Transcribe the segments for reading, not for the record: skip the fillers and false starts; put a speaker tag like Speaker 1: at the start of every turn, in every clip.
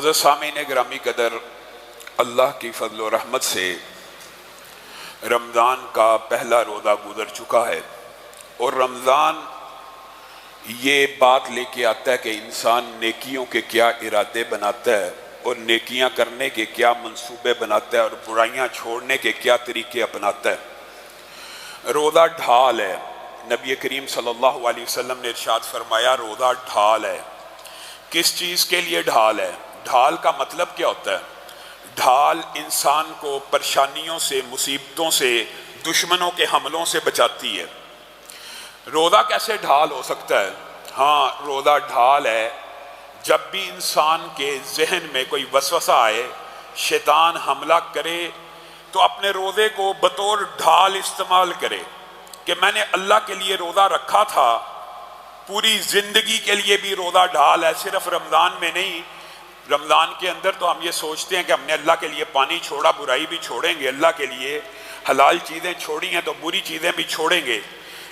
Speaker 1: سامعین گرامی قدر، اللہ کی فضل و رحمت سے رمضان کا پہلا روزہ گزر چکا ہے، اور رمضان یہ بات لے کے آتا ہے کہ انسان نیکیوں کے کیا ارادے بناتا ہے اور نیکیاں کرنے کے کیا منصوبے بناتا ہے اور برائیاں چھوڑنے کے کیا طریقے اپناتا ہے۔ روزہ ڈھال ہے۔ نبی کریم صلی اللہ علیہ وسلم نے ارشاد فرمایا روزہ ڈھال ہے۔ کس چیز کے لیے ڈھال ہے؟ ڈھال کا مطلب کیا ہوتا ہے؟ ڈھال انسان کو پریشانیوں سے، مصیبتوں سے، دشمنوں کے حملوں سے بچاتی ہے۔ روزہ کیسے ڈھال ہو سکتا ہے؟ ہاں، روزہ ڈھال ہے جب بھی انسان کے ذہن میں کوئی وسوسہ آئے، شیطان حملہ کرے، تو اپنے روزے کو بطور ڈھال استعمال کرے کہ میں نے اللہ کے لیے روزہ رکھا تھا، پوری زندگی کے لیے بھی روزہ ڈھال ہے، صرف رمضان میں نہیں۔ رمضان کے اندر تو ہم یہ سوچتے ہیں کہ ہم نے اللہ کے لیے پانی چھوڑا، برائی بھی چھوڑیں گے، اللہ کے لیے حلال چیزیں چھوڑی ہیں تو بری چیزیں بھی چھوڑیں گے،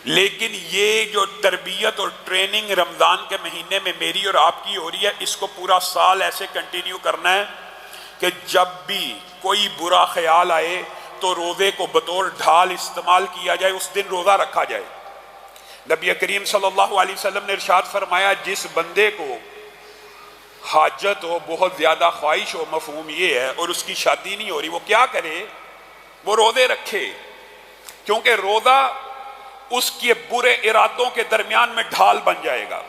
Speaker 1: لیکن یہ جو تربیت اور ٹریننگ رمضان کے مہینے میں میری اور آپ کی ہو رہی ہے، اس کو پورا سال ایسے کنٹینیو کرنا ہے کہ جب بھی کوئی برا خیال آئے تو روزے کو بطور ڈھال استعمال کیا جائے، اس دن روزہ رکھا جائے۔ نبی کریم صلی اللہ علیہ وسلم نے ارشاد فرمایا جس بندے کو حاجت ہو، بہت زیادہ خواہش ہو، مفہوم یہ ہے، اور اس کی شادی نہیں ہو رہی، وہ کیا کرے؟ وہ روزے رکھے، کیونکہ روزہ اس کے برے ارادوں کے درمیان میں ڈھال بن جائے گا،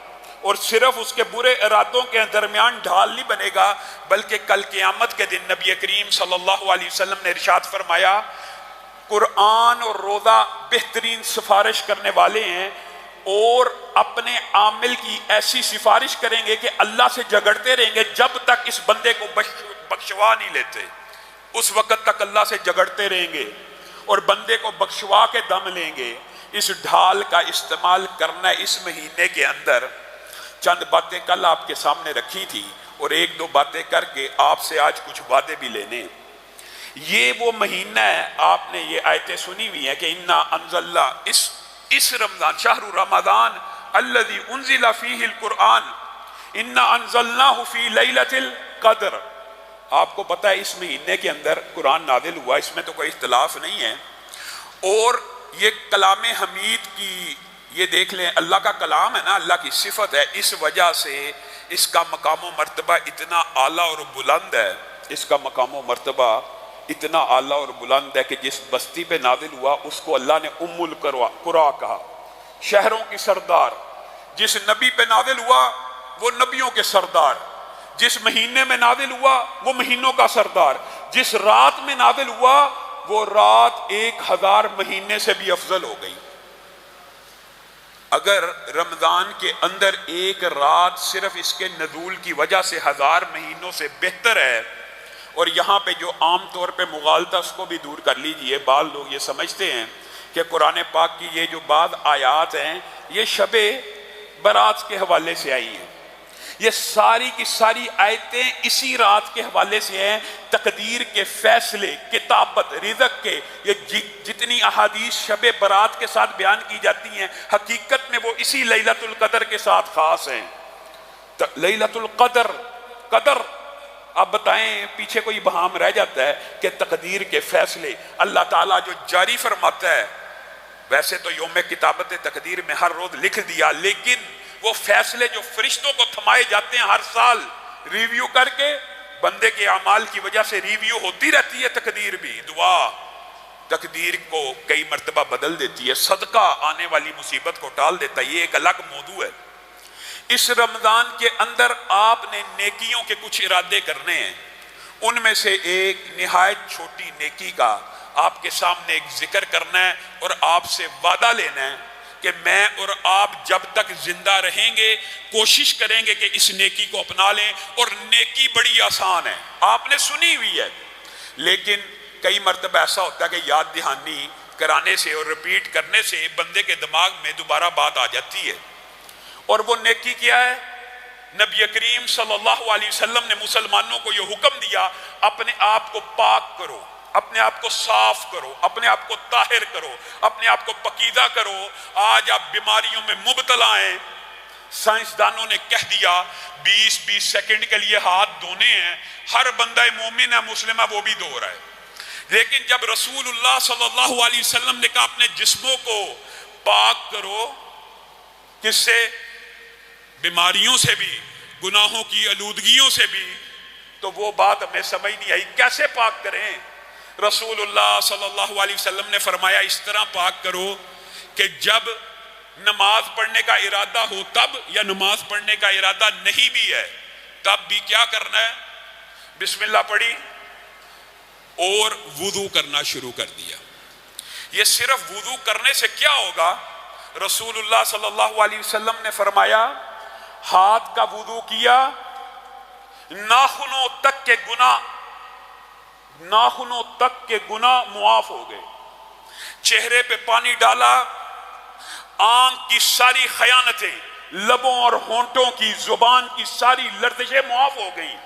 Speaker 1: اور صرف اس کے برے ارادوں کے درمیان ڈھال نہیں بنے گا بلکہ کل قیامت کے دن نبی کریم صلی اللہ علیہ وسلم نے ارشاد فرمایا قرآن اور روزہ بہترین سفارش کرنے والے ہیں، اور اپنے عامل کی ایسی سفارش کریں گے کہ اللہ سے جھگڑتے رہیں گے جب تک اس بندے کو بخشوا نہیں لیتے، اس وقت تک اللہ سے جھگڑتے رہیں گے اور بندے کو بخشوا کے دم لیں گے۔ اس ڈھال کا استعمال کرنا ہے اس مہینے کے اندر۔ چند باتیں کل آپ کے سامنے رکھی تھی اور ایک دو باتیں کر کے آپ سے آج کچھ وعدے بھی لینے۔ یہ وہ مہینہ ہے، آپ نے یہ آیتیں سنی ہوئی ہیں کہ انا انزلنا، اس رمضان شہر رمضان الذی انزل فیہ القرآن انا انزلناہ فی لیلۃ القدر۔ آپ کو پتہ ہے اس مہینے کے اندر قرآن نازل ہوا، اس میں تو کوئی اختلاف نہیں ہے، اور یہ کلام حمید کی، یہ دیکھ لیں اللہ کا کلام ہے نا، اللہ کی صفت ہے، اس وجہ سے اس کا مقام و مرتبہ اتنا اعلیٰ اور بلند ہے، اس کا مقام و مرتبہ اتنا اعلیٰ اور بلند ہے کہ جس بستی پہ نازل ہوا اس کو اللہ نے ام القریٰ کہا، شہروں کی سردار۔ جس نبی پہ نازل ہوا وہ نبیوں کے سردار، جس مہینے میں نازل ہوا وہ مہینوں کا سردار، جس رات میں نازل ہوا وہ رات 1000 مہینے سے بھی افضل ہو گئی۔ اگر رمضان کے اندر ایک رات صرف اس کے نزول کی وجہ سے 1000 مہینوں سے بہتر ہے، اور یہاں پہ جو عام طور پہ مغالطہ اس کو بھی دور کر لیجئے، بعض لوگ یہ سمجھتے ہیں کہ قرآن پاک کی یہ جو بعض آیات ہیں یہ شب برات کے حوالے سے آئی ہیں، یہ ساری کی ساری آیتیں اسی رات کے حوالے سے ہیں، تقدیر کے فیصلے، کتابت، رزق کے، یہ جتنی احادیث شب برات کے ساتھ بیان کی جاتی ہیں حقیقت میں وہ اسی لیلۃ القدر کے ساتھ خاص ہیں۔ لیلۃ القدر، قدر، آپ بتائیں پیچھے کوئی بہام رہ جاتا ہے کہ تقدیر کے فیصلے اللہ تعالیٰ جو جاری فرماتا ہے، ویسے تو یوم کتابت تقدیر میں ہر روز لکھ دیا، لیکن وہ فیصلے جو فرشتوں کو تھمائے جاتے ہیں ہر سال ریویو کر کے، بندے کے اعمال کی وجہ سے ریویو ہوتی رہتی ہے، تقدیر بھی، دعا تقدیر کو کئی مرتبہ بدل دیتی ہے، صدقہ آنے والی مصیبت کو ٹال دیتا ہے، یہ ایک الگ موضوع ہے۔ اس رمضان کے اندر آپ نے نیکیوں کے کچھ ارادے کرنے ہیں، ان میں سے ایک نہایت چھوٹی نیکی کا آپ کے سامنے ایک ذکر کرنا ہے اور آپ سے وعدہ لینا ہے کہ میں اور آپ جب تک زندہ رہیں گے کوشش کریں گے کہ اس نیکی کو اپنا لیں، اور نیکی بڑی آسان ہے، آپ نے سنی ہوئی ہے، لیکن کئی مرتبہ ایسا ہوتا ہے کہ یاد دہانی کرانے سے اور ریپیٹ کرنے سے بندے کے دماغ میں دوبارہ بات آ جاتی ہے۔ اور وہ نیکی کیا ہے؟ نبی کریم صلی اللہ علیہ وسلم نے مسلمانوں کو یہ حکم دیا اپنے آپ کو پاک کرو، اپنے آپ کو صاف کرو، اپنے آپ کو طاہر کرو، اپنے آپ کو پاکیزہ کرو۔ آج آپ بیماریوں میں مبتلا ہیں، سائنسدانوں نے کہہ دیا 20 سیکنڈ کے لیے ہاتھ دھونے ہیں، ہر بندہ مومن ہے مسلم ہے وہ بھی دھو رہا ہے، لیکن جب رسول اللہ صلی اللہ علیہ وسلم نے کہا اپنے جسموں کو پاک کرو، کس سے؟ بیماریوں سے بھی، گناہوں کی آلودگیوں سے بھی، تو وہ بات ہمیں سمجھ نہیں آئی کیسے پاک کریں؟ رسول اللہ صلی اللہ علیہ وسلم نے فرمایا اس طرح پاک کرو کہ جب نماز پڑھنے کا ارادہ ہو تب، یا نماز پڑھنے کا ارادہ نہیں بھی ہے تب بھی کیا کرنا ہے؟ بسم اللہ پڑھی اور وضو کرنا شروع کر دیا۔ یہ صرف وضو کرنے سے کیا ہوگا؟ رسول اللہ صلی اللہ علیہ وسلم نے فرمایا ہاتھ کا وضو کیا، ناخنوں تک کے گناہ معاف ہو گئے، چہرے پہ پانی ڈالا، آنکھ کی ساری خیانتیں، لبوں اور ہونٹوں کی، زبان کی ساری لرزشیں معاف ہو گئیں،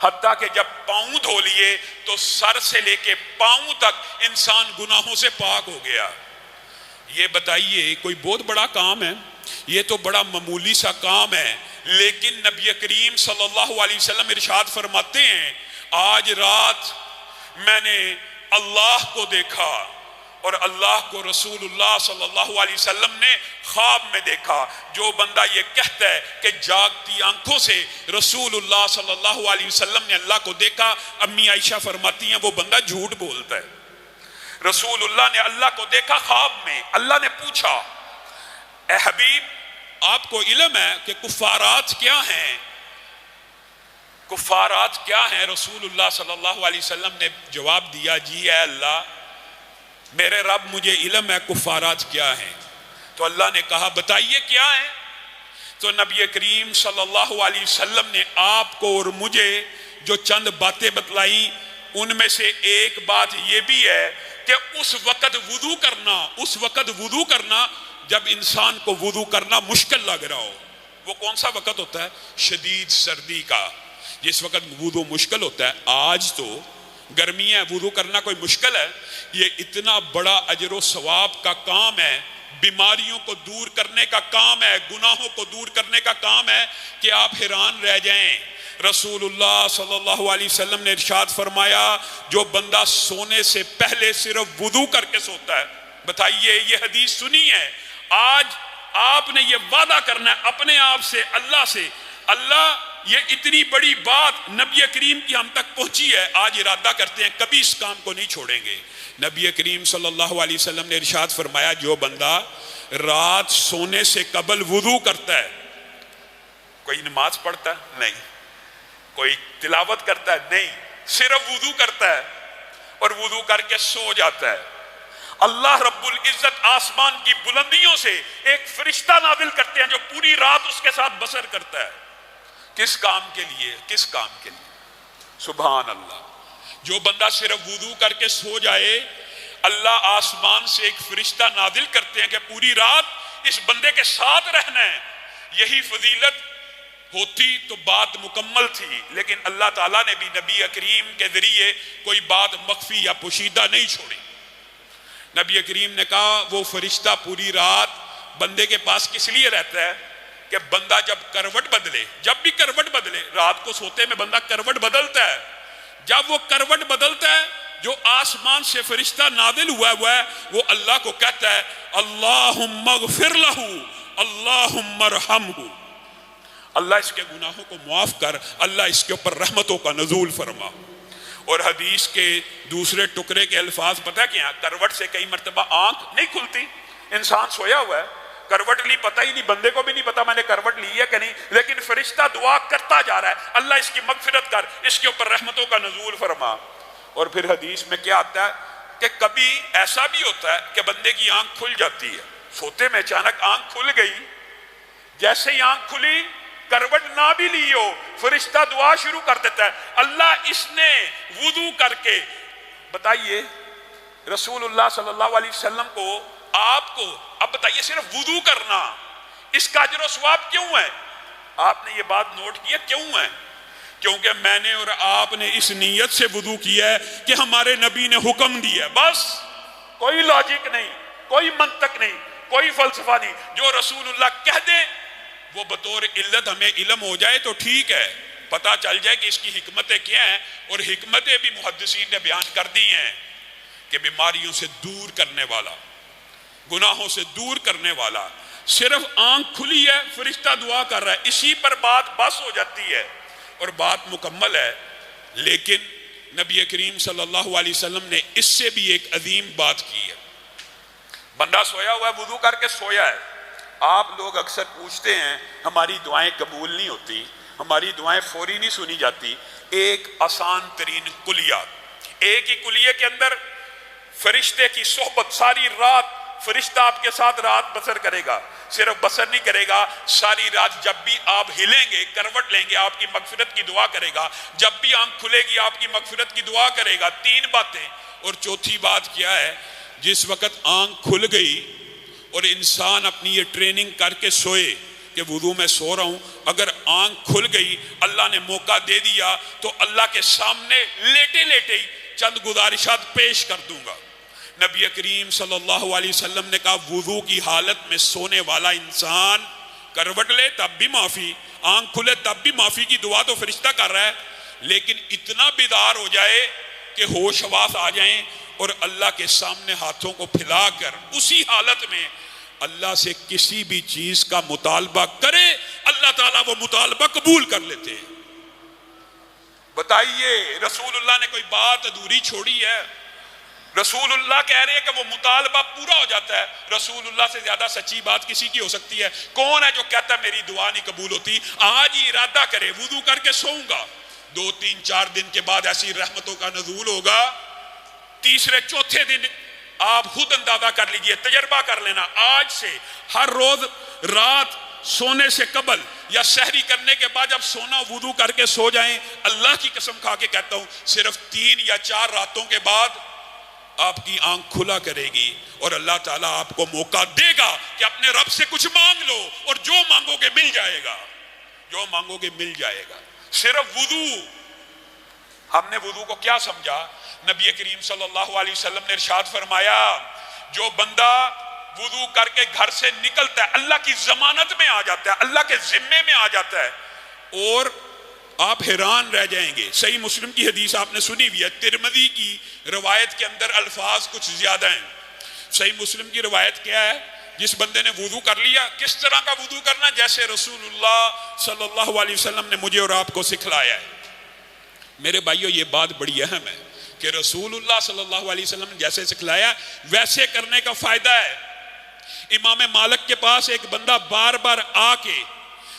Speaker 1: حتیٰ کہ جب پاؤں دھو لیے تو سر سے لے کے پاؤں تک انسان گناہوں سے پاک ہو گیا۔ یہ بتائیے کوئی بہت بڑا کام ہے؟ یہ تو بڑا معمولی سا کام ہے، لیکن نبی کریم صلی اللہ علیہ وسلم ارشاد فرماتے ہیں آج رات میں نے اللہ کو دیکھا، اور اللہ کو رسول اللہ صلی اللہ علیہ وسلم نے خواب میں دیکھا۔ جو بندہ یہ کہتا ہے کہ جاگتی آنکھوں سے رسول اللہ صلی اللہ علیہ وسلم نے اللہ کو دیکھا، امی عائشہ فرماتی ہیں وہ بندہ جھوٹ بولتا ہے۔ رسول اللہ نے اللہ کو دیکھا خواب میں، اللہ نے پوچھا اے حبیب آپ کو علم ہے کہ کفارات کیا ہیں؟ کفارات کیا ہیں؟ رسول اللہ صلی اللہ علیہ وسلم نے جواب دیا جی اے اللہ میرے رب مجھے علم ہے کفارات کیا ہیں۔ تو اللہ نے کہا بتائیے کیا ہیں؟ تو نبی کریم صلی اللہ علیہ وسلم نے آپ کو اور مجھے جو چند باتیں بتلائیں ان میں سے ایک بات یہ بھی ہے کہ اس وقت وضو کرنا جب انسان کو وضو کرنا مشکل لگ رہا ہو۔ وہ کون سا وقت ہوتا ہے؟ شدید سردی کا، جس وقت وضو مشکل ہوتا ہے۔ آج تو گرمی ہے، وضو کرنا کوئی مشکل ہے؟ یہ اتنا بڑا اجر و ثواب کا کام ہے، بیماریوں کو دور کرنے کا کام ہے، گناہوں کو دور کرنے کا کام ہے کہ آپ حیران رہ جائیں۔ رسول اللہ صلی اللہ علیہ وسلم نے ارشاد فرمایا جو بندہ سونے سے پہلے صرف وضو کر کے سوتا ہے، بتائیے یہ حدیث سنی ہے، آج آپ نے یہ وعدہ کرنا ہے اپنے آپ سے، اللہ سے، اللہ یہ اتنی بڑی بات نبی کریم کی ہم تک پہنچی ہے، آج ارادہ کرتے ہیں کبھی اس کام کو نہیں چھوڑیں گے۔ نبی کریم صلی اللہ علیہ وسلم نے ارشاد فرمایا جو بندہ رات سونے سے قبل وضو کرتا ہے، کوئی نماز پڑھتا ہے نہیں، کوئی تلاوت کرتا ہے نہیں، صرف وضو کرتا ہے اور وضو کر کے سو جاتا ہے، اللہ رب العزت آسمان کی بلندیوں سے ایک فرشتہ نازل کرتے ہیں جو پوری رات اس کے ساتھ بسر کرتا ہے۔ کس کام کے لیے؟ کس کام کے لیے؟ سبحان اللہ۔ جو بندہ صرف وضو کر کے سو جائے، اللہ آسمان سے ایک فرشتہ نازل کرتے ہیں کہ پوری رات اس بندے کے ساتھ رہنا ہے۔ یہی فضیلت ہوتی تو بات مکمل تھی، لیکن اللہ تعالیٰ نے بھی نبی کریم کے ذریعے کوئی بات مخفی یا پوشیدہ نہیں چھوڑی۔ نبی کریم نے کہا وہ فرشتہ پوری رات بندے کے پاس کس لیے رہتا ہے کہ بندہ جب کروٹ بدلے، جب بھی کروٹ بدلے، رات کو سوتے میں بندہ کروٹ بدلتا ہے، جب وہ کروٹ بدلتا ہے جو آسمان سے فرشتہ نازل ہوا ہے وہ اللہ کو کہتا ہے اللہم اغفر لہ اللہم ارحمہ، اللہ اس کے گناہوں کو معاف کر، اللہ اس کے اوپر رحمتوں کا نزول فرما۔ اور حدیث کے دوسرے ٹکڑے کے الفاظ پتہ کیا؟ کروٹ سے کئی مرتبہ آنکھ نہیں کھلتی، انسان سویا ہوا ہے، کروٹ لی پتہ ہی نہیں، بندے کو بھی نہیں پتا میں نے کروٹ لی ہے کہ نہیں، لیکن فرشتہ دعا کرتا جا رہا ہے اللہ اس کی مغفرت کر، اس کے اوپر رحمتوں کا نزول فرما۔ اور پھر حدیث میں کیا آتا ہے کہ کبھی ایسا بھی ہوتا ہے کہ بندے کی آنکھ کھل جاتی ہے، سوتے میں اچانک آنکھ کھل گئی، جیسے ہی آنکھ کھلی کروٹ نہ بھی لی ہو فرشتہ دعا شروع کر دیتا ہے اللہ اس نے وضو کر کے، بتائیے رسول اللہ صلی اللہ علیہ وسلم کو، آپ کو، اب بتائیے صرف وضو کرنا اس کا اجر و ثواب کیوں ہے؟ آپ نے یہ بات نوٹ کی ہے کیوں ہے؟ کیونکہ میں نے اور آپ نے اس نیت سے وضو کیا ہے کہ ہمارے نبی نے حکم دیا ہے، بس کوئی لاجک نہیں، کوئی منطق نہیں، کوئی فلسفہ نہیں، جو رسول اللہ کہہ دیں وہ بطور علت ہمیں علم ہو جائے تو ٹھیک ہے، پتہ چل جائے کہ اس کی حکمتیں کیا ہیں، اور حکمتیں بھی محدثین نے بیان کر دی ہیں کہ بیماریوں سے دور کرنے والا، گناہوں سے دور کرنے والا، صرف آنکھ کھلی ہے فرشتہ دعا کر رہا ہے، اسی پر بات بس ہو جاتی ہے اور بات مکمل ہے۔ لیکن نبی کریم صلی اللہ علیہ وسلم نے اس سے بھی ایک عظیم بات کی ہے۔ بندہ سویا ہوا ہے، وضو کر کے سویا ہے، آپ لوگ اکثر پوچھتے ہیں ہماری دعائیں قبول نہیں ہوتی، ہماری دعائیں فوری نہیں سنی جاتی۔ ایک آسان ترین کلیہ، ایک ہی کلیے کے اندر فرشتے کی صحبت، ساری رات فرشتہ آپ کے ساتھ رات بسر کرے گا، صرف بسر نہیں کرے گا، ساری رات جب بھی آپ ہلیں گے، کروٹ لیں گے، آپ کی مغفرت کی دعا کرے گا، جب بھی آنکھ کھلے گی آپ کی مغفرت کی دعا کرے گا۔ تین باتیں۔ اور چوتھی بات کیا ہے؟ جس وقت آنکھ کھل گئی اور انسان اپنی یہ ٹریننگ کر کے سوئے کہ وضو میں سو رہا ہوں، اگر آنکھ کھل گئی، اللہ نے موقع دے دیا تو اللہ کے سامنے لیٹے لیٹے ہی چند گزارشات پیش کر دوں گا۔ نبی کریم صلی اللہ علیہ وسلم نے کہا وضو کی حالت میں سونے والا انسان کروٹ لے تب بھی معافی، آنکھ کھلے تب بھی معافی کی دعا تو فرشتہ کر رہا ہے، لیکن اتنا بیدار ہو جائے کہ ہوش حواس آ جائیں اور اللہ کے سامنے ہاتھوں کو پھیلا کر اسی حالت میں اللہ سے کسی بھی چیز کا مطالبہ کرے، اللہ تعالیٰ وہ مطالبہ قبول کر لیتے ہیں۔ بتائیے رسول اللہ نے کوئی بات ادھوری چھوڑی ہے؟ رسول اللہ کہہ رہے ہیں کہ وہ مطالبہ پورا ہو جاتا ہے۔ رسول اللہ سے زیادہ سچی بات کسی کی ہو سکتی ہے؟ کون ہے جو کہتا ہے میری دعا نہیں قبول ہوتی؟ آج ہی ارادہ کرے وضو کر کے سوؤں گا، 2-3-4 دن کے بعد ایسی رحمتوں کا نزول ہوگا، تیسرے چوتھے دن آپ خود اندازہ کر لیجئے، تجربہ کر لینا، آج سے ہر روز رات سونے سے قبل یا سحری کرنے کے بعد جب سونا وضو کر کے سو جائیں، اللہ کی قسم کھا کے کہتا ہوں صرف 3 یا 4 راتوں کے بعد آپ کی آنکھ کھلا کرے گی اور اللہ تعالیٰ آپ کو موقع دے گا کہ اپنے رب سے کچھ مانگ لو، اور جو مانگو گے مل جائے گا، جو مانگو گے مل جائے گا۔ صرف وضو، ہم نے وضو کو کیا سمجھا؟ نبی کریم صلی اللہ علیہ وسلم نے ارشاد فرمایا جو بندہ وضو کر کے گھر سے نکلتا ہے اللہ کی ضمانت میں آ جاتا ہے، اللہ کے ذمے میں آ جاتا ہے، اور آپ حیران رہ جائیں گے۔ صحیح مسلم کی حدیث آپ نے سنی ہوئی ہے، ترمذی کی روایت کے اندر الفاظ کچھ زیادہ ہیں۔ صحیح مسلم کی روایت کیا ہے؟ جس بندے نے وضو کر لیا، کس طرح کا وضو کرنا؟ جیسے رسول اللہ صلی اللہ علیہ وسلم نے مجھے اور آپ کو سکھلایا ہے۔ میرے بھائیو یہ بات بڑی اہم ہے کہ رسول اللہ صلی اللہ علیہ وسلم نے جیسے سکھلایا ویسے کرنے کا فائدہ ہے۔ امام مالک کے پاس ایک بندہ بار بار آ کے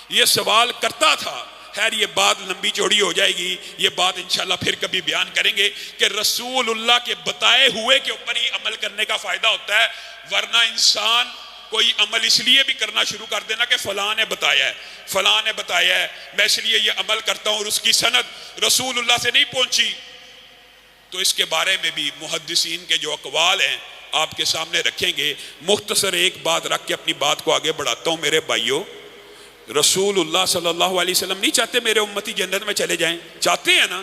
Speaker 1: یہ سوال کرتا تھا، خیر یہ بات لمبی چوڑی ہو جائے گی، یہ بات انشاءاللہ پھر کبھی بیان کریں گے کہ رسول اللہ کے بتائے ہوئے کے اوپر ہی عمل کرنے کا فائدہ ہوتا ہے، ورنہ انسان کوئی عمل اس لیے بھی کرنا شروع کر دینا کہ فلاں نے بتایا ہے، فلاں نے بتایا ہے، میں اس لیے یہ عمل کرتا ہوں، اور اس کی سند رسول اللہ سے نہیں پہنچی، تو اس کے بارے میں بھی محدثین کے جو اقوال ہیں آپ کے سامنے رکھیں گے۔ مختصر ایک بات رکھ کے اپنی بات کو آگے بڑھاتا ہوں۔ میرے بھائیوں، رسول اللہ صلی اللہ علیہ وسلم نہیں چاہتے میرے امتی جنت میں چلے جائیں؟ چاہتے ہیں نا؟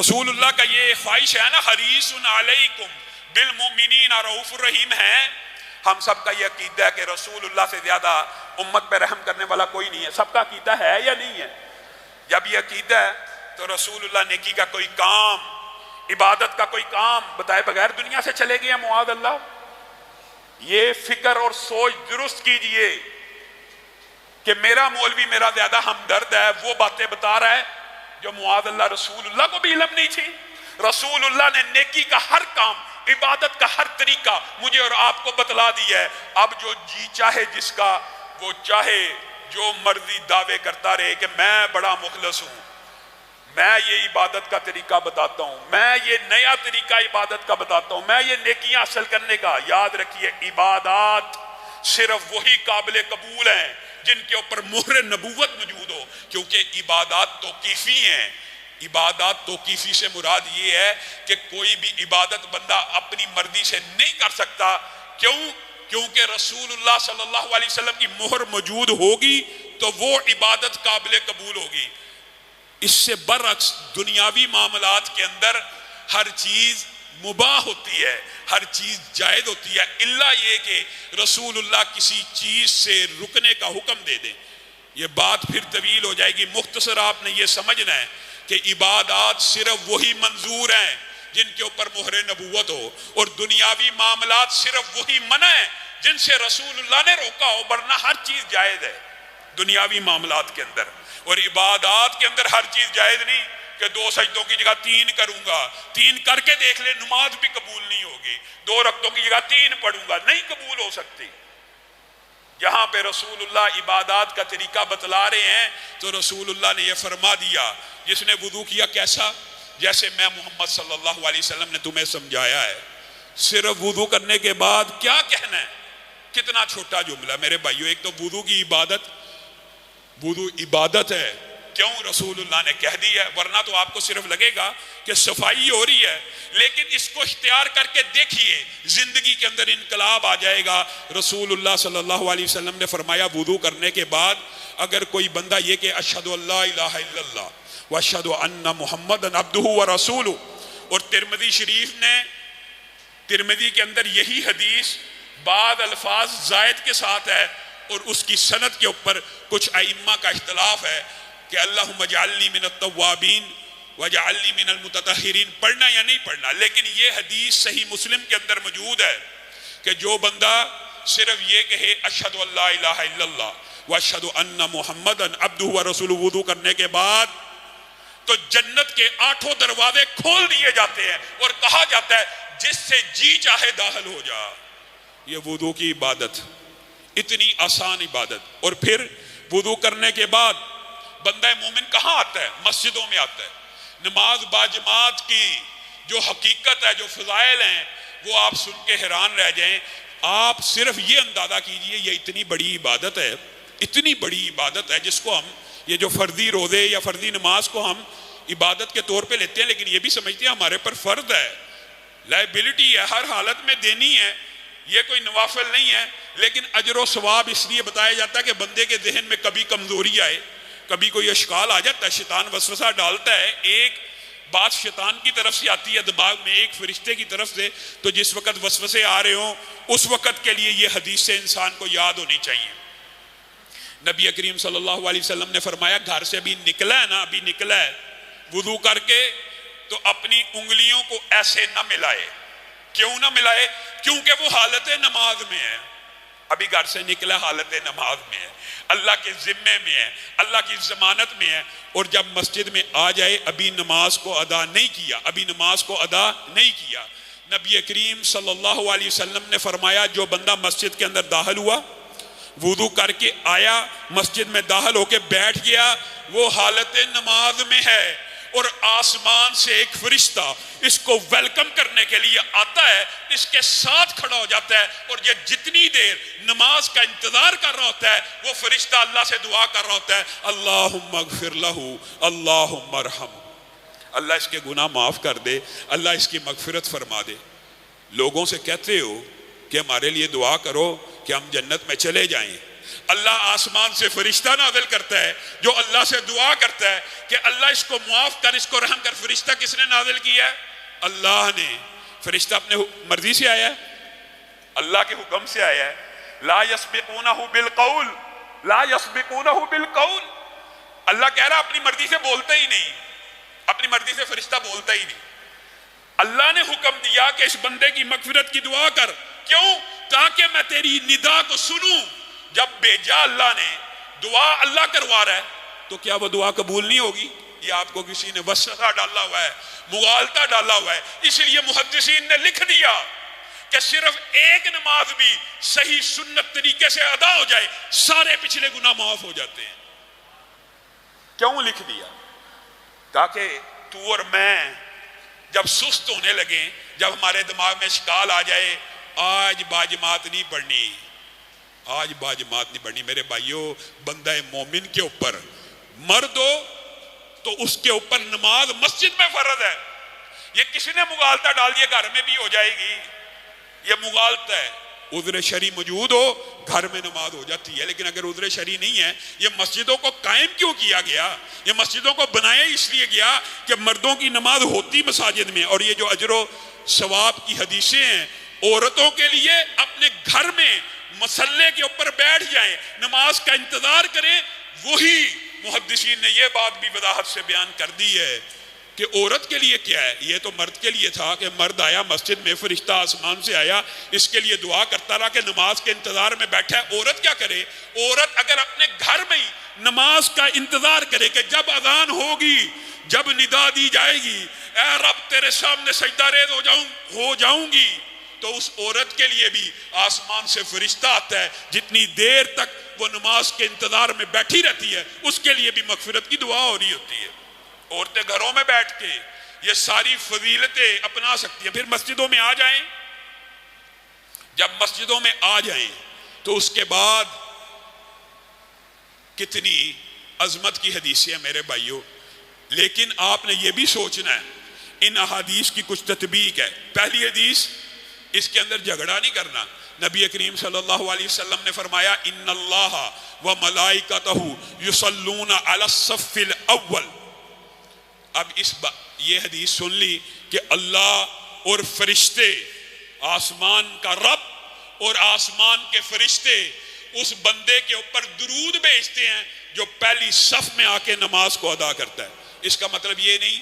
Speaker 1: رسول اللہ کا یہ خواہش ہے نا، حریص علیکم بالمؤمنین رؤوف الرحیم ہے۔ ہم سب کا یہ عقیدہ ہے کہ رسول اللہ سے زیادہ امت پہ رحم کرنے والا کوئی نہیں ہے۔ سب کا عقیدہ ہے یا نہیں ہے؟ جب یہ عقیدہ ہے تو رسول اللہ نیکی کا کوئی کام، عبادت کا کوئی کام بتائے بغیر دنیا سے چلے گئے ہیں معاذ اللہ؟ یہ فکر اور سوچ درست کیجئے کہ میرا مولوی میرا زیادہ ہمدرد ہے، وہ باتیں بتا رہا ہے جو معاذ اللہ رسول اللہ کو بھی علم نہیں تھی۔ رسول اللہ نے نیکی کا ہر کام، عبادت کا ہر طریقہ مجھے اور آپ کو بتلا دیا ہے۔ اب جو جی چاہے جس کا وہ چاہے جو مرضی دعوے کرتا رہے کہ میں بڑا مخلص ہوں، میں یہ عبادت کا طریقہ بتاتا ہوں، میں یہ نیا طریقہ عبادت کا بتاتا ہوں، میں یہ نیکیاں حاصل کرنے کا۔ یاد رکھیے عبادات صرف وہی قابل قبول ہیں جن کے اوپر مہر نبوت موجود ہو، کیونکہ عبادات توقیفی ہیں۔ عبادات توقیفی سے مراد یہ ہے کہ کوئی بھی عبادت بندہ اپنی مرضی سے نہیں کر سکتا۔ کیونکہ رسول اللہ صلی اللہ علیہ وسلم کی مہر موجود ہوگی تو وہ عبادت قابل قبول ہوگی۔ اس سے برعکس دنیاوی معاملات کے اندر ہر چیز مباح ہوتی ہے، ہر چیز جائز ہوتی ہے، الا یہ کہ رسول اللہ کسی چیز سے رکنے کا حکم دے دیں۔ یہ بات پھر طویل ہو جائے گی، مختصر آپ نے یہ سمجھنا ہے کہ عبادات صرف وہی منظور ہیں جن کے اوپر مہر نبوت ہو، اور دنیاوی معاملات صرف وہی منع ہیں جن سے رسول اللہ نے روکا ہو، ورنہ ہر چیز جائز ہے دنیاوی معاملات کے اندر، اور عبادات کے اندر ہر چیز جائز نہیں کہ 2 سجدوں کی جگہ 3 کروں گا، 3 کر کے دیکھ لے نماز بھی قبول نہیں ہوگی، 2 رکعتوں کی جگہ 3 پڑھوں گا، نہیں قبول ہو سکتی۔ جہاں پہ رسول اللہ عبادات کا طریقہ بتلا رہے ہیں تو رسول اللہ نے یہ فرما دیا، جس نے وضو کیا کیسا؟ جیسے میں محمد صلی اللہ علیہ وسلم نے تمہیں سمجھایا ہے۔ صرف وضو کرنے کے بعد کیا کہنا ہے؟ کتنا چھوٹا جملہ میرے بھائیو، ایک تو وضو کی عبادت، وضو عبادت ہے، کیوں رسول اللہ نے کہہ دی ہے، ورنہ تو آپ کو صرف لگے گا کہ صفائی ہو رہی ہے، لیکن اس کو اختیار کر کے دیکھیے زندگی کے اندر انقلاب آ جائے گا۔ رسول اللہ صلی اللہ علیہ وسلم نے فرمایا وضو کرنے کے بعد اگر کوئی بندہ یہ کہ اشہد اللہ الہ الا اللہ واشہد ان محمد عبدہ ورسولہ، اور ترمذی شریف نے، ترمذی کے اندر یہی حدیث بعض الفاظ زائد کے ساتھ ہے، اور اس کی سند کے اوپر کچھ ائمہ کا اختلاف ہے کہ اللہم اجعلنی من التوابین وجعلنی من المتطہرین پڑھنا یا نہیں پڑھنا، لیکن یہ حدیث صحیح مسلم کے اندر موجود ہے کہ جو بندہ صرف یہ کہے اشہد اللہ الہ الا اللہ واشہد ان محمد عبدہ ورسولہ وضو کرنے کے بعد، تو جنت کے 8 دروازے کھول دیے جاتے ہیں اور کہا جاتا ہے جس سے جی چاہے داخل ہو جا۔ یہ وضو کی عبادت، اتنی آسان عبادت۔ اور پھر وضو کرنے کے بعد بندہ مومن کہاں آتا ہے؟ مسجدوں میں آتا ہے۔ نماز باجماعت کی جو حقیقت ہے، جو فضائل ہیں، وہ آپ سن کے حیران رہ جائیں۔ آپ صرف یہ اندازہ کیجئے یہ اتنی بڑی عبادت ہے، اتنی بڑی عبادت ہے جس کو ہم، یہ جو فردی روزے یا فردی نماز کو ہم عبادت کے طور پہ لیتے ہیں، لیکن یہ بھی سمجھتے ہیں ہمارے پر فرض ہے، لائبلٹی ہے، ہر حالت میں دینی ہے، یہ کوئی نوافل نہیں ہے۔ لیکن اجر و ثواب اس لیے بتایا جاتا ہے کہ بندے کے ذہن میں کبھی کمزوری آئے، کبھی کوئی اشکال آ جاتا ہے، شیطان وسوسہ ڈالتا ہے، ایک بات شیطان کی طرف سے آتی ہے دماغ میں، ایک فرشتے کی طرف سے، تو جس وقت وسوسے آ رہے ہوں اس وقت کے لیے یہ حدیث سے انسان کو یاد ہونی چاہیے۔ نبی کریم صلی اللہ علیہ وسلم نے فرمایا گھر سے ابھی نکلا ہے نا، ابھی نکلا ہے وضو کر کے، تو اپنی انگلیوں کو ایسے نہ ملائے۔ کیوں نہ ملائے؟ کیونکہ وہ حالت نماز میں ہے، ابھی گھر سے نکلا حالت نماز میں ہے، اللہ کے ذمے میں ہے، اللہ کی ضمانت میں ہے، اور جب مسجد میں آ جائے ابھی نماز کو ادا نہیں کیا، ابھی نماز کو ادا نہیں کیا۔ نبی کریم صلی اللہ علیہ وسلم نے فرمایا جو بندہ مسجد کے اندر داخل ہوا، وضو کر کے آیا، مسجد میں داخل ہو کے بیٹھ گیا، وہ حالت نماز میں ہے، اور آسمان سے ایک فرشتہ اس کو ویلکم کرنے کے لیے آتا ہے، اس کے ساتھ کھڑا ہو جاتا ہے، اور یہ جتنی دیر نماز کا انتظار کر رہا ہوتا ہے وہ فرشتہ اللہ سے دعا کر رہا ہوتا ہے اللہم اغفر لہ اللہم ارحم، اللہ اس کے گناہ معاف کر دے، اللہ اس کی مغفرت فرما دے۔ لوگوں سے کہتے ہو کہ ہمارے لیے دعا کرو کہ ہم جنت میں چلے جائیں، اللہ آسمان سے فرشتہ نازل کرتا ہے جو اللہ سے دعا کرتا ہے کہ اللہ اس کو معاف کر، اس کو رحم کر۔ فرشتہ کس نے نازل کیا ہے؟ اللہ نے۔ فرشتہ اپنے مرضی سے آیا ہے، اللہ کے حکم سے آیا ہے۔ لا یسبقونہ بالقول، لا یسبقونہ بالقول، اللہ کہہ رہا اپنی مرضی سے بولتا ہی نہیں، اپنی مرضی سے فرشتہ بولتا ہی نہیں۔ اللہ نے حکم دیا کہ اس بندے کی مغفرت کی دعا کر، کیوں؟ تاکہ میں تیری ندا کو سنوں۔ جب بھیجا اللہ نے، دعا اللہ کروا رہا ہے، تو کیا وہ دعا قبول نہیں ہوگی؟ یہ آپ کو کسی نے وسوسہ ڈالا ہوا ہے، مغالطہ ڈالا ہوا ہے۔ اس لیے محدثین نے لکھ دیا کہ صرف ایک نماز بھی صحیح سنت طریقے سے ادا ہو جائے سارے پچھلے گناہ معاف ہو جاتے ہیں۔ کیوں لکھ دیا؟ تاکہ تو اور میں جب سست ہونے لگیں، جب ہمارے دماغ میں اشکال آ جائے آج باجماعت نہیں پڑھنی، آج باجماعت نہیں پڑھنی۔ میرے بھائیوں، بندہ مومن کے اوپر، مرد ہو تو اس کے اوپر نماز مسجد میں فرض ہے۔ یہ کسی نے مغالطہ ڈال دیا گھر میں بھی ہو جائے گی، یہ مغالطہ ہے۔ عذر شرعی موجود ہو گھر میں نماز ہو جاتی ہے، لیکن اگر عذر شرعی نہیں ہے، یہ مسجدوں کو قائم کیوں کیا گیا؟ یہ مسجدوں کو بنایا اس لیے گیا کہ مردوں کی نماز ہوتی مساجد میں، اور یہ جو اجر و ثواب کی حدیثیں ہیں، عورتوں کے لیے اپنے گھر میں مسلے کے اوپر بیٹھ جائیں، نماز کا انتظار کریں، وہی محدثین نے یہ بات بھی وضاحت سے بیان کر دی ہے کہ عورت کے لیے کیا ہے. یہ تو مرد کے لیے تھا کہ مرد آیا مسجد میں، فرشتہ آسمان سے آیا، اس کے لیے دعا کرتا رہا کہ نماز کے انتظار میں بیٹھا ہے. عورت کیا کرے؟ عورت اگر اپنے گھر میں ہی نماز کا انتظار کرے کہ جب اذان ہوگی، جب ندا دی جائے گی، اے رب تیرے سامنے سجدہ ریز ہو جاؤں گی، تو اس عورت کے لیے بھی آسمان سے فرشتہ آتا ہے. جتنی دیر تک وہ نماز کے انتظار میں بیٹھی رہتی ہے اس کے لیے بھی مغفرت کی دعا ہو رہی ہوتی ہے. عورتیں گھروں میں بیٹھ کے یہ ساری فضیلتیں اپنا سکتی ہیں. پھر مسجدوں میں آ جائیں، جب مسجدوں میں آ جائیں تو اس کے بعد کتنی عظمت کی حدیثیں ہیں میرے بھائیوں. لیکن آپ نے یہ بھی سوچنا ہے ان احادیث کی کچھ تطبیق ہے. پہلی حدیث، اس کے اندر جھگڑا نہیں کرنا. نبی کریم صلی اللہ علیہ وسلم نے فرمایا ان اللہ و ملائکتہ یصلون علی الصف الاول. اب یہ حدیث سن لی کہ اللہ اور فرشتے، آسمان کا رب اور آسمان کے فرشتے اس بندے کے اوپر درود بھیجتے ہیں جو پہلی صف میں آ کے نماز کو ادا کرتا ہے. اس کا مطلب یہ نہیں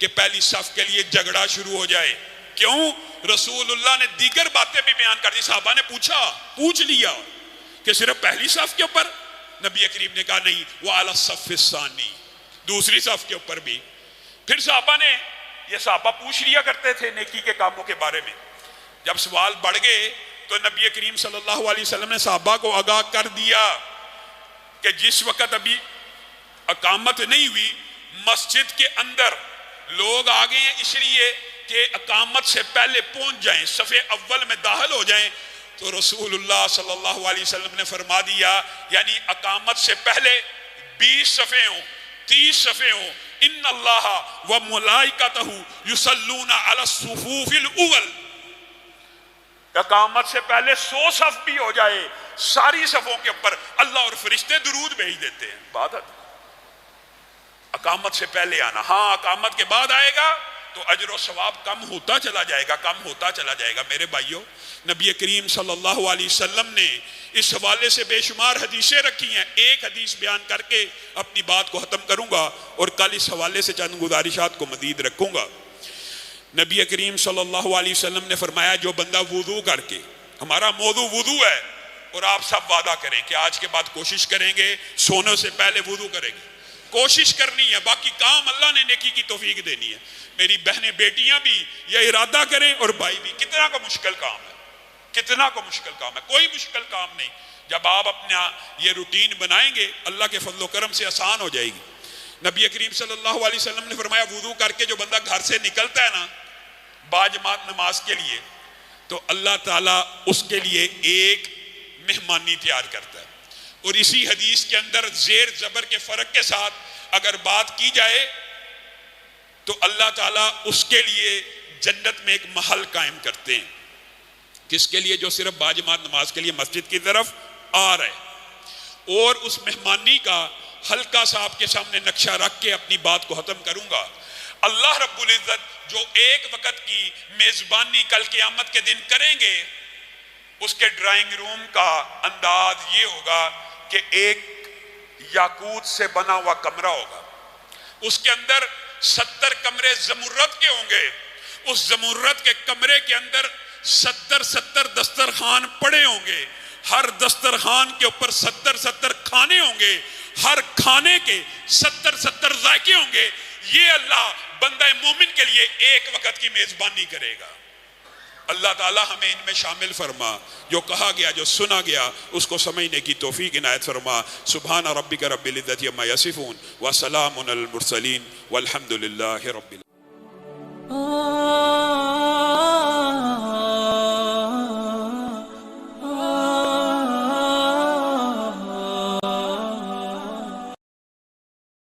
Speaker 1: کہ پہلی صف کے لیے جھگڑا شروع ہو جائے. کیوں؟ رسول اللہ نے دیگر باتیں بھی بیان کر دی. صحابہ نے پوچھ لیا کہ صرف پہلی صف کے اوپر؟ نبی کریم نے کہا نہیں، وعلی الصف الثانی، دوسری صف کے اوپر بھی. پھر صحابہ نے، یہ صحابہ پوچھ لیا کرتے تھے نیکی کے کاموں کے بارے میں. جب سوال بڑھ گئے تو نبی کریم صلی اللہ علیہ وسلم نے صحابہ کو آگاہ کر دیا کہ جس وقت ابھی اقامت نہیں ہوئی، مسجد کے اندر لوگ آ گئے ہیں اس لیے کہ اقامت سے پہلے پہنچ جائیں، صف اول میں داخل ہو جائیں. تو رسول اللہ صلی اللہ علیہ وسلم نے فرما دیا یعنی اقامت سے پہلے 20 صفیں ہوں، 30 صفیں ہوں، ان اللہ و ملائکتہ یصلون علی الصفوف الاول. اقامت سے پہلے 100 صف بھی ہو جائے، ساری صفوں کے اوپر اللہ اور فرشتے درود بھیج دیتے ہیں. بات ہے اقامت سے پہلے آنا. ہاں اقامت کے بعد آئے گا تو اجر و ثواب کم ہوتا چلا جائے گا، کم ہوتا چلا جائے گا. میرے بھائیوں، نبی کریم صلی اللہ علیہ وسلم نے اس حوالے سے بے شمار حدیثیں رکھی ہیں. ایک حدیث بیان کر کے اپنی بات کو ختم کروں گا اور کل اس حوالے سے چند گزارشات کو مزید رکھوں گا. نبی کریم صلی اللہ علیہ وسلم نے فرمایا جو بندہ وضو کر کے، ہمارا موضوع وضو ہے اور آپ سب وعدہ کریں کہ آج کے بعد کوشش کریں گے سونے سے پہلے وضو کریں گے. کوشش کرنی ہے، باقی کام اللہ نے نیکی کی توفیق دینی ہے. میری بہنیں بیٹیاں بھی یہ ارادہ کریں اور بھائی بھی. کتنا کا مشکل کام ہے، کتنا کو مشکل کام ہے، کوئی مشکل کام نہیں. جب آپ اپنا یہ روٹین بنائیں گے اللہ کے فضل و کرم سے آسان ہو جائے گی. نبی کریم صلی اللہ علیہ وسلم نے فرمایا وضو کر کے جو بندہ گھر سے نکلتا ہے نا باجماعت نماز کے لیے، تو اللہ تعالیٰ اس کے لیے ایک مہمانی تیار کرتا ہے. اور اسی حدیث کے اندر زیر زبر کے فرق کے ساتھ اگر بات کی جائے تو اللہ تعالیٰ اس کے لیے جنت میں ایک محل قائم کرتے ہیں. کس کے لیے؟ جو صرف باجماعت نماز کے لیے مسجد کی طرف آ رہے. اور اس مہمانی کا ہلکا سا آپ کے سامنے نقشہ رکھ کے اپنی بات کو ختم کروں گا. اللہ رب العزت جو ایک وقت کی میزبانی کل قیامت کے دن کریں گے، اس کے ڈرائنگ روم کا انداز یہ ہوگا کہ ایک یاقوت سے بنا ہوا کمرہ ہوگا. اس کے اندر 70 کمرے زمرد کے ہوں گے. اس زمرد کے کمرے کے اندر 70 دسترخوان پڑے ہوں گے. ہر دسترخوان کے اوپر 70 کھانے ہوں گے. ہر کھانے کے 70 ذائقے ہوں گے. یہ اللہ بندہ مومن کے لیے ایک وقت کی میزبانی کرے گا. اللہ تعالی ہمیں ان میں شامل فرما. جو کہا گیا، جو سنا گیا، اس کو سمجھنے کی توفیق عنایت فرما. سبحان ربک رب العزت عما یصفون وسلام علی المرسلین والحمد للہ رب العالمین.